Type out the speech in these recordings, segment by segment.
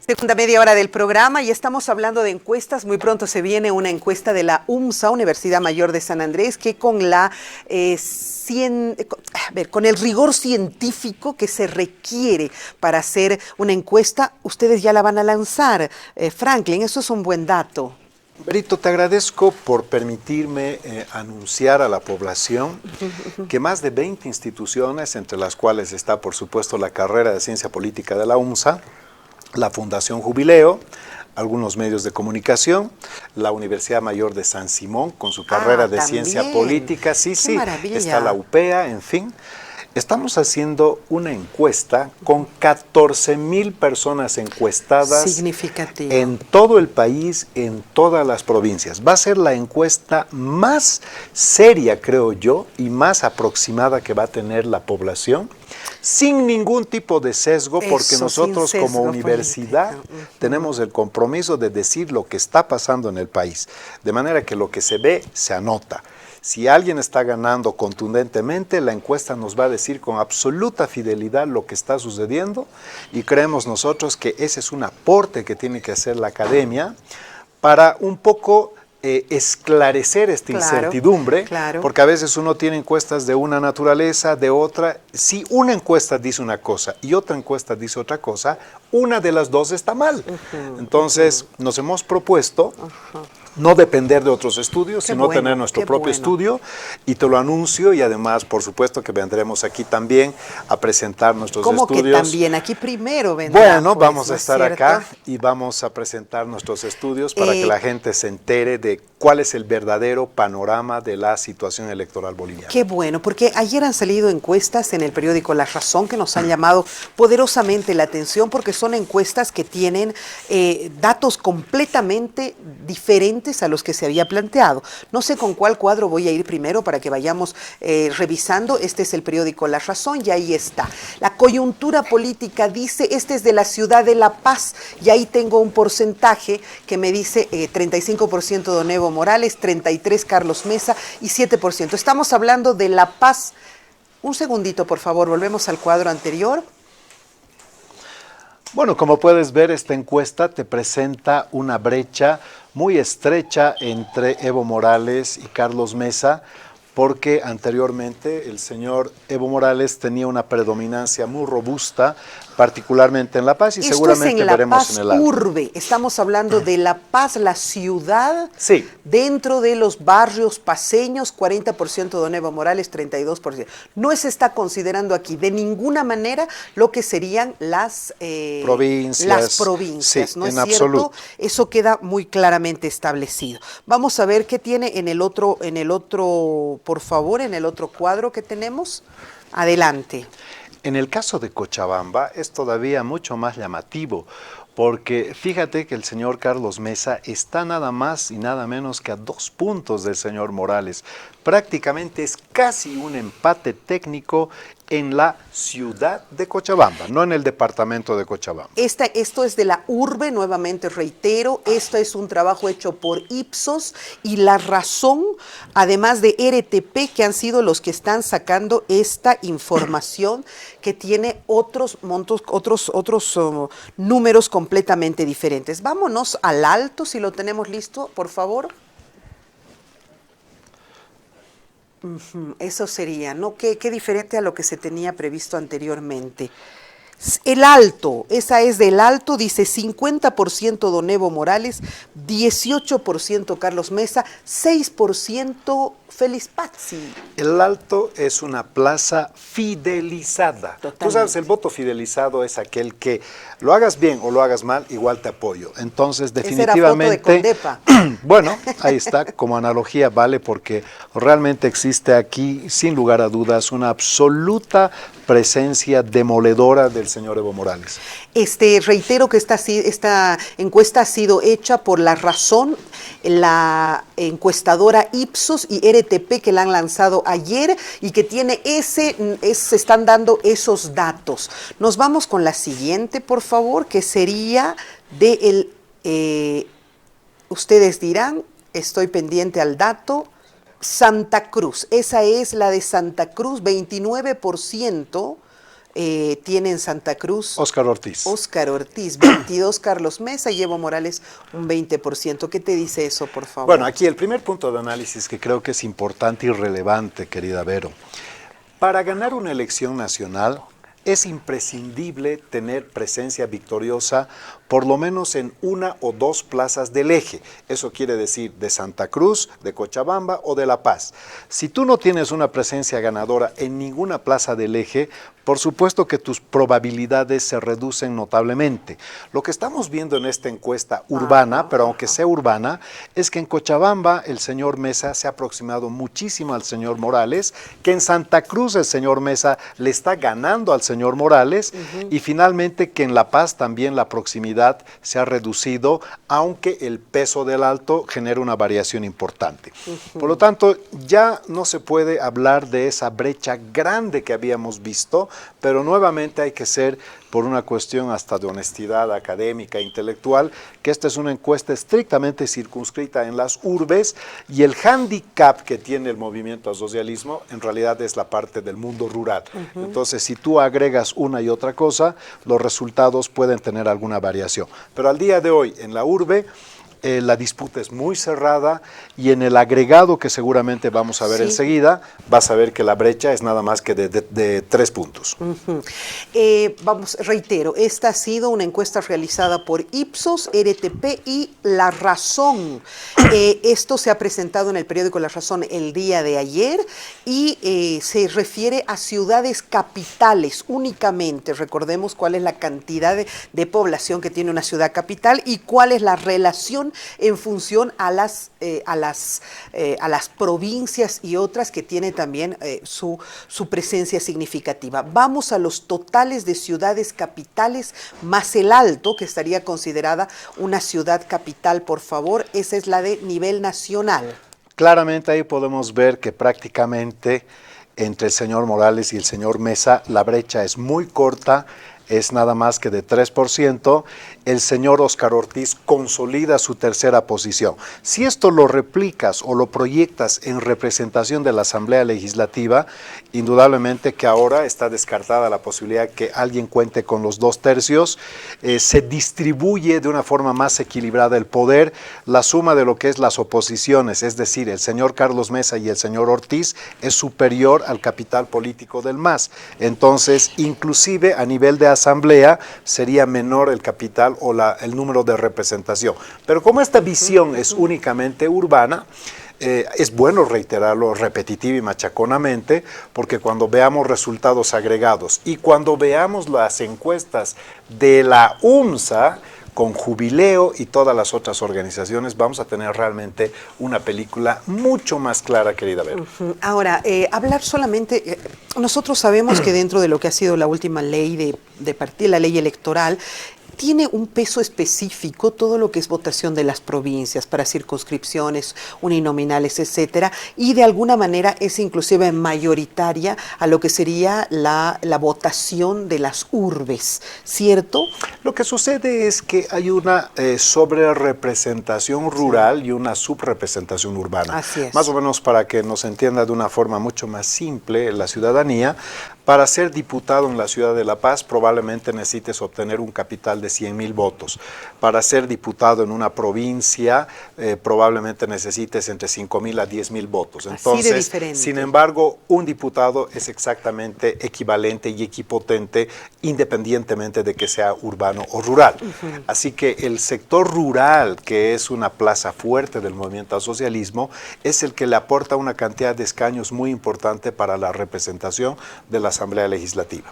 Segunda media hora del programa y estamos hablando de encuestas. Muy pronto se viene una encuesta de la UMSA, Universidad Mayor de San Andrés, que con con el rigor científico que se requiere para hacer una encuesta, ustedes ya la van a lanzar. Franklin, eso es un buen dato. Berito, te agradezco por permitirme anunciar a la población que más de 20 instituciones, entre las cuales está, por supuesto, la carrera de Ciencia Política de la UMSA, la Fundación Jubileo, algunos medios de comunicación, la Universidad Mayor de San Simón, con su carrera de también. Ciencia Política, sí, ¡Qué maravilla! está la UPEA, en fin. Estamos haciendo una encuesta con 14,000 personas encuestadas Significativo. en todo el país, en todas las provincias. Va a ser la encuesta más seria, creo yo, y más aproximada que va a tener la población, sin ningún tipo de sesgo, porque nosotros como universidad tenemos el compromiso de decir lo que está pasando en el país, de manera que lo que se ve se anota. Si alguien está ganando contundentemente, la encuesta nos va a decir con absoluta fidelidad lo que está sucediendo y creemos nosotros que ese es un aporte que tiene que hacer la academia para un poco esclarecer esta incertidumbre, porque a veces uno tiene encuestas de una naturaleza, de otra. Si una encuesta dice una cosa y otra encuesta dice otra cosa, una de las dos está mal. Entonces, nos hemos propuesto no depender de otros estudios, sino tener nuestro propio estudio, y te lo anuncio, y además, por supuesto, que vendremos aquí también a presentar nuestros estudios. ¿Cómo que también? Aquí primero vendrá. Bueno, pues, vamos a estar acá y vamos a presentar nuestros estudios para que la gente se entere de cuál es el verdadero panorama de la situación electoral boliviana. Qué bueno, porque ayer han salido encuestas en el periódico La Razón que nos han llamado poderosamente la atención, porque son encuestas que tienen datos completamente diferentes a los que se había planteado. No sé con cuál cuadro voy a ir primero para que vayamos revisando. Este es el periódico La Razón y ahí está. La coyuntura política dice, este es de la ciudad de La Paz, y ahí tengo un porcentaje que me dice 35% Don Evo Morales, 33% Carlos Mesa y 7%. Estamos hablando de La Paz. Un segundito, por favor, volvemos al cuadro anterior. Bueno, como puedes ver, esta encuesta te presenta una brecha muy estrecha entre Evo Morales y Carlos Mesa, porque anteriormente el señor Evo Morales tenía una predominancia muy robusta, particularmente en La Paz, y esto seguramente es en veremos en el La Paz urbe. Estamos hablando de La Paz, la ciudad, sí, dentro de los barrios paceños, 40% Don Evo Morales, 32%. No se está considerando aquí de ninguna manera lo que serían las provincias. Sí, ¿No es en cierto? absoluto. Eso queda muy claramente establecido. Vamos a ver qué tiene en el otro, por favor, en el otro cuadro que tenemos. Adelante. En el caso de Cochabamba es todavía mucho más llamativo, porque fíjate que el señor Carlos Mesa está nada más y nada menos que a 2 puntos del señor Morales. Prácticamente es casi un empate técnico en la ciudad de Cochabamba, no en el departamento de Cochabamba. Esto es de la urbe, nuevamente reitero, esto es un trabajo hecho por Ipsos y La Razón, además de RTP, que han sido los que están sacando esta información que tiene otros montos, otros números completamente diferentes. Vámonos al alto, si lo tenemos listo, por favor. Eso sería, ¿no? Qué diferente a lo que se tenía previsto anteriormente. El alto, esa es del alto, dice 50% Don Evo Morales, 18% Carlos Mesa, 6% Félix Pazzi. El alto es una plaza fidelizada. Totalmente. Tú sabes, el voto fidelizado es aquel que lo hagas bien o lo hagas mal, igual te apoyo. Entonces, definitivamente... Esa era foto de Condepa. Bueno, ahí está, como analogía vale, porque realmente existe aquí, sin lugar a dudas, una absoluta presencia demoledora del señor Evo Morales. Reitero que esta encuesta ha sido hecha por La Razón, la encuestadora Ipsos y RTP, que la han lanzado ayer y que tiene se están dando esos datos. Nos vamos con la siguiente, por favor, que sería ustedes dirán, estoy pendiente al dato, Santa Cruz. Esa es la de Santa Cruz, 29% tiene en Santa Cruz Óscar Ortiz. Óscar Ortiz, 22 Carlos Mesa y Evo Morales un 20%. ¿Qué te dice eso, por favor? Bueno, aquí el primer punto de análisis que creo que es importante y relevante, querida Vero. Para ganar una elección nacional es imprescindible tener presencia victoriosa por lo menos en una o dos plazas del eje. Eso quiere decir de Santa Cruz, de Cochabamba o de La Paz. Si tú no tienes una presencia ganadora en ninguna plaza del eje, por supuesto que tus probabilidades se reducen notablemente. Lo que estamos viendo en esta encuesta urbana, pero aunque sea urbana, es que en Cochabamba el señor Mesa se ha aproximado muchísimo al señor Morales, que en Santa Cruz el señor Mesa le está ganando al señor Morales, y finalmente que en La Paz también la proximidad se ha reducido, aunque el peso del alto genera una variación importante. Por lo tanto, ya no se puede hablar de esa brecha grande que habíamos visto, pero nuevamente hay que ser, por una cuestión hasta de honestidad académica e intelectual, que esta es una encuesta estrictamente circunscrita en las urbes, y el hándicap que tiene el movimiento al socialismo en realidad es la parte del mundo rural. Entonces, si tú agregas una y otra cosa, los resultados pueden tener alguna variación. Pero al día de hoy, en la urbe, la disputa es muy cerrada, y en el agregado que seguramente vamos a ver enseguida, vas a ver que la brecha es nada más que de 3 puntos. Vamos, reitero, esta ha sido una encuesta realizada por Ipsos, RTP y La Razón. Esto se ha presentado en el periódico La Razón el día de ayer y se refiere a ciudades capitales únicamente. Recordemos cuál es la cantidad de población que tiene una ciudad capital y cuál es la relación en función a las provincias y otras que tiene también su presencia significativa. Vamos a los totales de ciudades capitales más el Alto, que estaría considerada una ciudad capital, por favor. Esa es la de nivel nacional. Claramente ahí podemos ver que prácticamente entre el señor Morales y el señor Mesa la brecha es muy corta, es nada más que de 3%, el señor Óscar Ortiz consolida su tercera posición. Si esto lo replicas o lo proyectas en representación de la Asamblea Legislativa, indudablemente que ahora está descartada la posibilidad que alguien cuente con los 2/3, se distribuye de una forma más equilibrada el poder, la suma de lo que es las oposiciones, es decir, el señor Carlos Mesa y el señor Ortiz, es superior al capital político del MAS. Entonces, inclusive a nivel de asamblea sería menor el capital o el número de representación. Pero como esta visión es únicamente urbana, es bueno reiterarlo repetitiva y machaconamente, porque cuando veamos resultados agregados y cuando veamos las encuestas de la UNSA, con Jubileo y todas las otras organizaciones, vamos a tener realmente una película mucho más clara, querida Vero. Ahora, hablar solamente, nosotros sabemos que dentro de lo que ha sido la última ley de partido, la ley electoral, tiene un peso específico todo lo que es votación de las provincias para circunscripciones uninominales, etcétera, y de alguna manera es inclusive mayoritaria a lo que sería la votación de las urbes, ¿cierto? Lo que sucede es que hay una sobrerepresentación rural y una subrepresentación urbana. Así es. Más o menos para que nos entienda de una forma mucho más simple la ciudadanía, para ser diputado en la ciudad de La Paz probablemente necesites obtener un capital de 100,000 votos. Para ser diputado en una provincia probablemente necesites entre 5,000 a 10,000 votos. Entonces, sin embargo, un diputado es exactamente equivalente y equipotente independientemente de que sea urbano o rural. Así que el sector rural, que es una plaza fuerte del movimiento al socialismo, es el que le aporta una cantidad de escaños muy importante para la representación de la Asamblea Legislativa.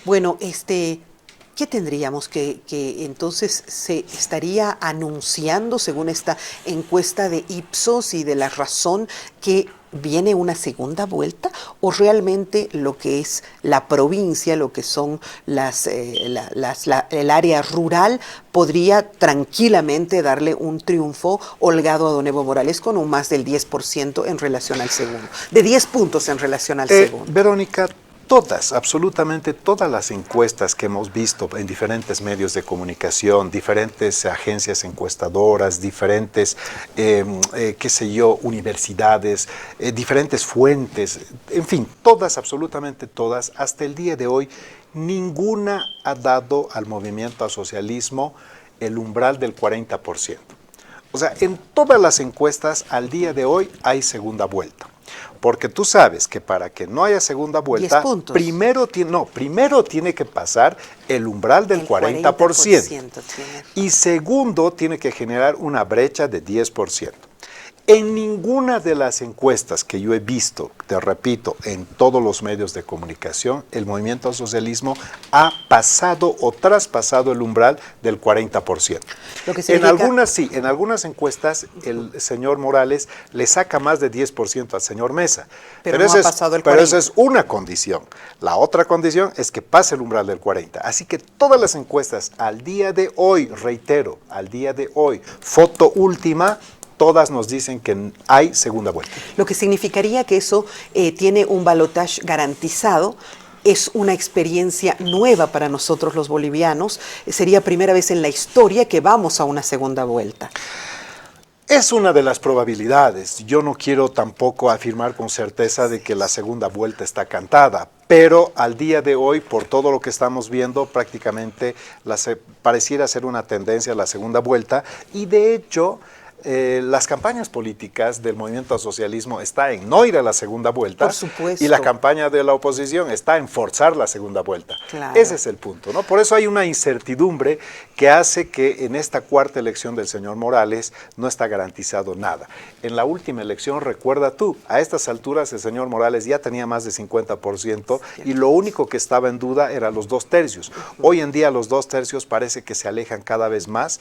Bueno, ¿qué tendríamos que entonces se estaría anunciando, según esta encuesta de Ipsos y de La Razón, que viene una segunda vuelta, o realmente lo que es la provincia, lo que son el área rural, podría tranquilamente darle un triunfo holgado a don Evo Morales con un más del 10% en relación al segundo, de 10 puntos en relación al segundo? Verónica, Todas, absolutamente todas las encuestas que hemos visto en diferentes medios de comunicación, diferentes agencias encuestadoras, diferentes, qué sé yo, universidades, diferentes fuentes, en fin, todas, absolutamente todas, hasta el día de hoy, ninguna ha dado al movimiento al socialismo el umbral del 40%. O sea, en todas las encuestas al día de hoy hay segunda vuelta. Porque tú sabes que para que no haya segunda vuelta, primero tiene que pasar el umbral del 40%. Y segundo, tiene que generar una brecha de 10%. En ninguna de las encuestas que yo he visto, te repito, en todos los medios de comunicación, el movimiento al socialismo ha pasado o traspasado el umbral del 40%. En algunas sí, en algunas encuestas el señor Morales le saca más de 10% al señor Mesa. Pero no ha pasado el 40%. Pero esa es una condición. La otra condición es que pase el umbral del 40%. Así que todas las encuestas al día de hoy, reitero, al día de hoy, foto última, todas nos dicen que hay segunda vuelta. Lo que significaría que eso tiene un balotaje garantizado. Es una experiencia nueva para nosotros los bolivianos. Sería primera vez en la historia que vamos a una segunda vuelta. Es una de las probabilidades. Yo no quiero tampoco afirmar con certeza de que la segunda vuelta está cantada, pero al día de hoy, por todo lo que estamos viendo, prácticamente pareciera ser una tendencia a la segunda vuelta, y de hecho las campañas políticas del movimiento al socialismo está en no ir a la segunda vuelta. Por supuesto. Y la campaña de la oposición está en forzar la segunda vuelta. Claro. Ese es el punto, ¿no? Por eso hay una incertidumbre que hace que en esta cuarta elección del señor Morales no está garantizado nada. En la última elección, recuerda tú, a estas alturas el señor Morales ya tenía más de 50% y lo único que estaba en duda eran los 2/3. Hoy en día los 2/3 parece que se alejan cada vez más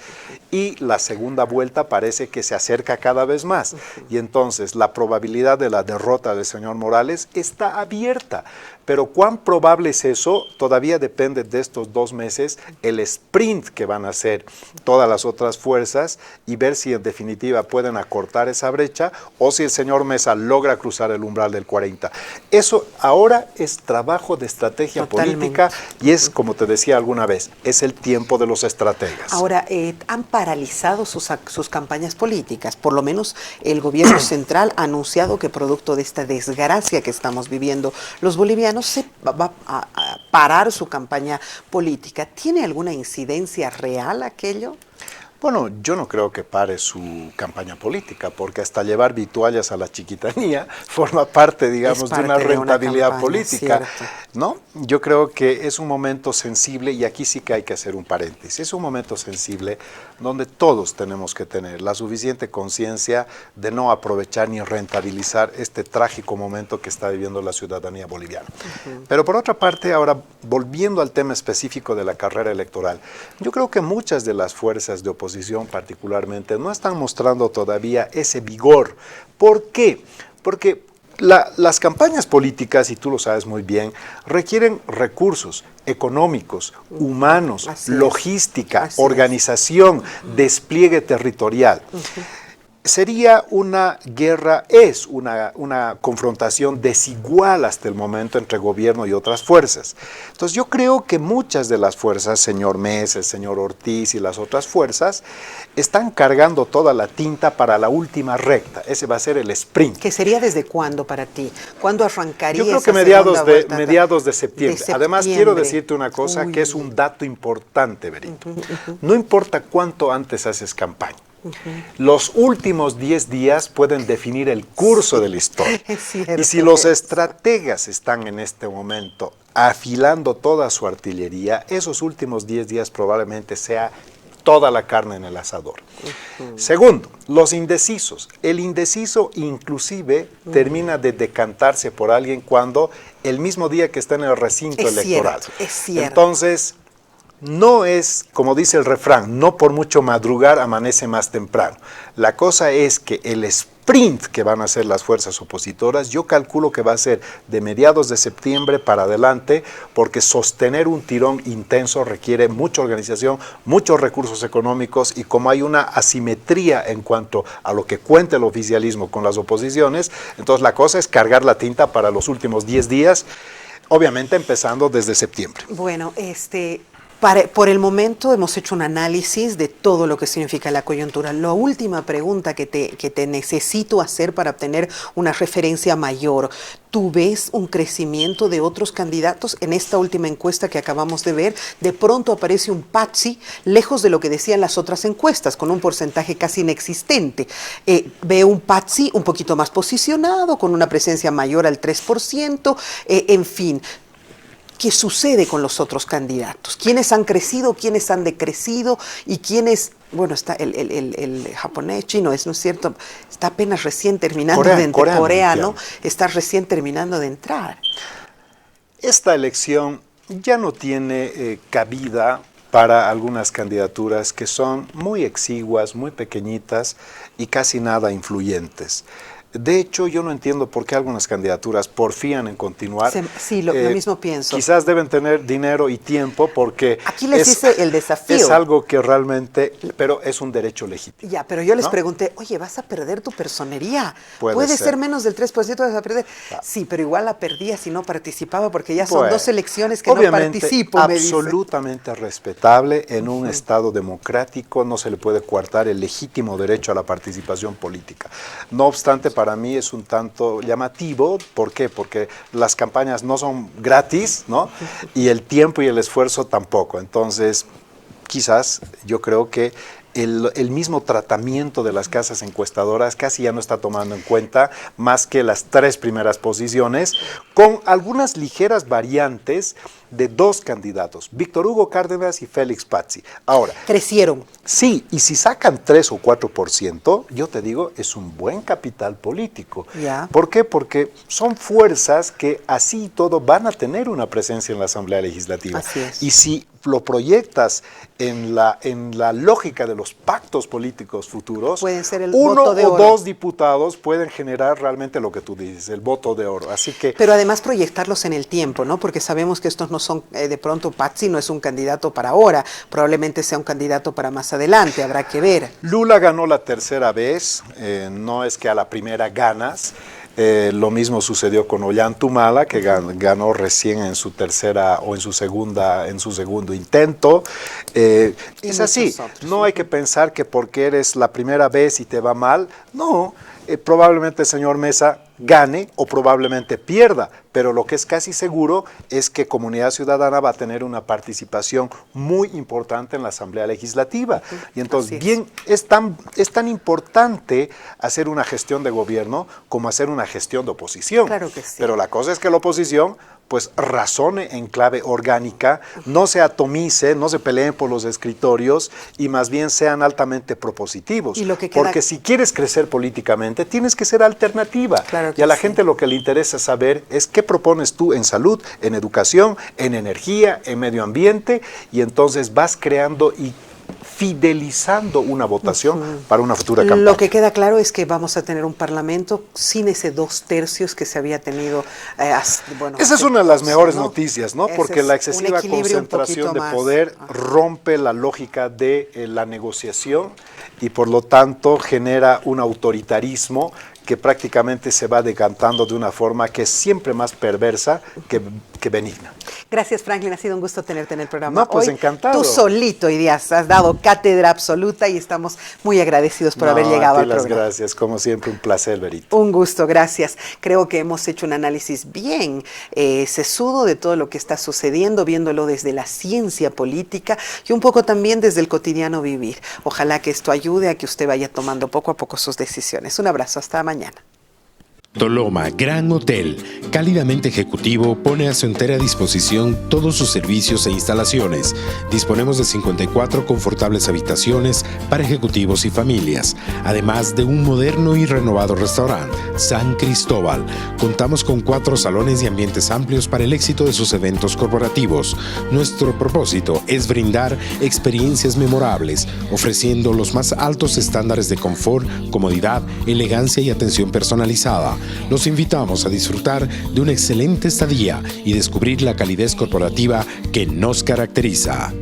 y la segunda vuelta parece que se acerca cada vez más. Y entonces la probabilidad de la derrota del señor Morales está abierta. Pero cuán probable es eso, todavía depende de estos 2 meses, el sprint que van a hacer todas las otras fuerzas y ver si en definitiva pueden acortar esa brecha o si el señor Mesa logra cruzar el umbral del 40. Eso ahora es trabajo de estrategia política y es, como te decía alguna vez, es el tiempo de los estrategas. Ahora, han paralizado sus campañas políticas. Por lo menos el gobierno central ha anunciado que producto de esta desgracia que estamos viviendo, los bolivianos se va a parar su campaña política. ¿Tiene alguna incidencia real aquello? Bueno, yo no creo que pare su campaña política, porque hasta llevar vituallas a la chiquitanía forma parte, digamos, de una rentabilidad política, ¿no? Yo creo que es un momento sensible, y aquí sí que hay que hacer un paréntesis, es un momento sensible donde todos tenemos que tener la suficiente conciencia de no aprovechar ni rentabilizar este trágico momento que está viviendo la ciudadanía boliviana. Pero por otra parte, ahora, volviendo al tema específico de la carrera electoral, yo creo que muchas de las fuerzas de oposición particularmente no están mostrando todavía ese vigor. ¿Por qué? Porque las campañas políticas, y tú lo sabes muy bien, requieren recursos económicos, humanos, logística, organización, despliegue territorial. Sería una guerra, es una confrontación desigual hasta el momento entre gobierno y otras fuerzas. Entonces yo creo que muchas de las fuerzas, señor Mesa, el señor Ortiz y las otras fuerzas, están cargando toda la tinta para la última recta. Ese va a ser el sprint. ¿Que sería desde cuándo para ti? ¿Cuándo arrancaría? Yo creo que mediados de septiembre. Además, quiero decirte una cosa que es un dato importante, Berito. No importa cuánto antes haces campaña. Los últimos 10 días pueden definir el curso de la historia. Y si los estrategas están en este momento afilando toda su artillería, esos últimos 10 días probablemente sea toda la carne en el asador. Segundo, los indecisos. El indeciso inclusive termina de decantarse por alguien cuando el mismo día que está en el recinto electoral. Es cierto. Entonces, no es, como dice el refrán, no por mucho madrugar amanece más temprano. La cosa es que el sprint que van a hacer las fuerzas opositoras, yo calculo que va a ser de mediados de septiembre para adelante, porque sostener un tirón intenso requiere mucha organización, muchos recursos económicos, y como hay una asimetría en cuanto a lo que cuenta el oficialismo con las oposiciones, entonces la cosa es cargar la tinta para los últimos 10 días. Obviamente empezando desde septiembre. Bueno, por el momento hemos hecho un análisis de todo lo que significa la coyuntura. La última pregunta que te necesito hacer para obtener una referencia mayor. ¿Tú ves un crecimiento de otros candidatos? En esta última encuesta que acabamos de ver, de pronto aparece un Pazzi, lejos de lo que decían las otras encuestas, con un porcentaje casi inexistente. Veo un Pazzi un poquito más posicionado, con una presencia mayor al 3%, en fin. ¿Qué sucede con los otros candidatos? ¿Quiénes han crecido, quiénes han decrecido y quiénes, bueno, está el japonés, chino, ¿no es cierto? Está apenas recién terminando coreano, está recién terminando de entrar. Esta elección ya no tiene cabida para algunas candidaturas que son muy exiguas, muy pequeñitas y casi nada influyentes. De hecho, yo no entiendo por qué algunas candidaturas porfían en continuar. Sí, lo mismo pienso. Quizás deben tener dinero y tiempo porque aquí les hice el desafío. Es algo que realmente, pero es un derecho legítimo. Ya, pero yo les pregunté, oye, ¿vas a perder tu personería? Puede ser menos del 3%, vas a perder. Ah. Sí, pero igual la perdía si no participaba porque ya son 2 elecciones que no participo. Absolutamente respetable. En un Estado democrático no se le puede coartar el legítimo derecho a la participación política. No obstante, para mí es un tanto llamativo. ¿Por qué? Porque las campañas no son gratis, ¿no? Y el tiempo y el esfuerzo tampoco. Entonces, quizás yo creo que el mismo tratamiento de las casas encuestadoras casi ya no está tomando en cuenta más que las 3 primeras posiciones, con algunas ligeras variantes de 2 candidatos, Víctor Hugo Cárdenas y Félix Pazzi. Ahora, crecieron. Sí, y si sacan 3 o 4%, yo te digo, es un buen capital político. Ya. ¿Por qué? Porque son fuerzas que así y todo van a tener una presencia en la Asamblea Legislativa. Así es. Y si lo proyectas en la lógica de los pactos políticos futuros, pueden ser el 1 voto de o oro. 2 diputados pueden generar realmente lo que tú dices, el voto de oro. Así que, pero además proyectarlos en el tiempo, ¿no? Porque sabemos que estos no son, de pronto Pazzi no es un candidato para ahora, probablemente sea un candidato para más adelante, habrá que ver. Lula ganó la 3ª vez, no es que a la primera ganas. Lo mismo sucedió con Ollanta-Humala, que ganó recién en su tercera o en su segundo intento. Es así, no hay que pensar que porque eres la primera vez y te va mal, no. Probablemente el señor Mesa gane o probablemente pierda, pero lo que es casi seguro es que Comunidad Ciudadana va a tener una participación muy importante en la Asamblea Legislativa. Y entonces, es tan importante hacer una gestión de gobierno como hacer una gestión de oposición. Claro que sí. Pero la cosa es que la oposición pues razone en clave orgánica, no se atomice, no se peleen por los escritorios y más bien sean altamente propositivos. Porque si quieres crecer políticamente, tienes que ser alternativa. Claro y a la gente lo que le interesa saber es qué propones tú en salud, en educación, en energía, en medio ambiente, y entonces vas creando y fidelizando una votación para una futura campaña. Lo que queda claro es que vamos a tener un parlamento sin ese 2/3 que se había tenido. Esa es una de las mejores noticias, ¿no? Porque la excesiva concentración de poder rompe la lógica de la negociación y por lo tanto genera un autoritarismo que prácticamente se va decantando de una forma que es siempre más perversa que benigna. Gracias, Franklin, ha sido un gusto tenerte en el programa. No, pues hoy, encantado. Tú solito hoy día has dado cátedra absoluta y estamos muy agradecidos por haber llegado al programa. Gracias, como siempre, un placer, Verito. Un gusto, gracias. Creo que hemos hecho un análisis bien sesudo de todo lo que está sucediendo, viéndolo desde la ciencia política y un poco también desde el cotidiano vivir. Ojalá que esto ayude a que usted vaya tomando poco a poco sus decisiones. Un abrazo, hasta mañana. Toloma Gran Hotel, cálidamente ejecutivo, pone a su entera disposición todos sus servicios e instalaciones. Disponemos de 54 confortables habitaciones para ejecutivos y familias, además de un moderno y renovado restaurante, San Cristóbal. Contamos con 4 salones y ambientes amplios para el éxito de sus eventos corporativos. Nuestro propósito es brindar experiencias memorables, ofreciendo los más altos estándares de confort, comodidad, elegancia y atención personalizada. Los invitamos a disfrutar de una excelente estadía y descubrir la calidez corporativa que nos caracteriza.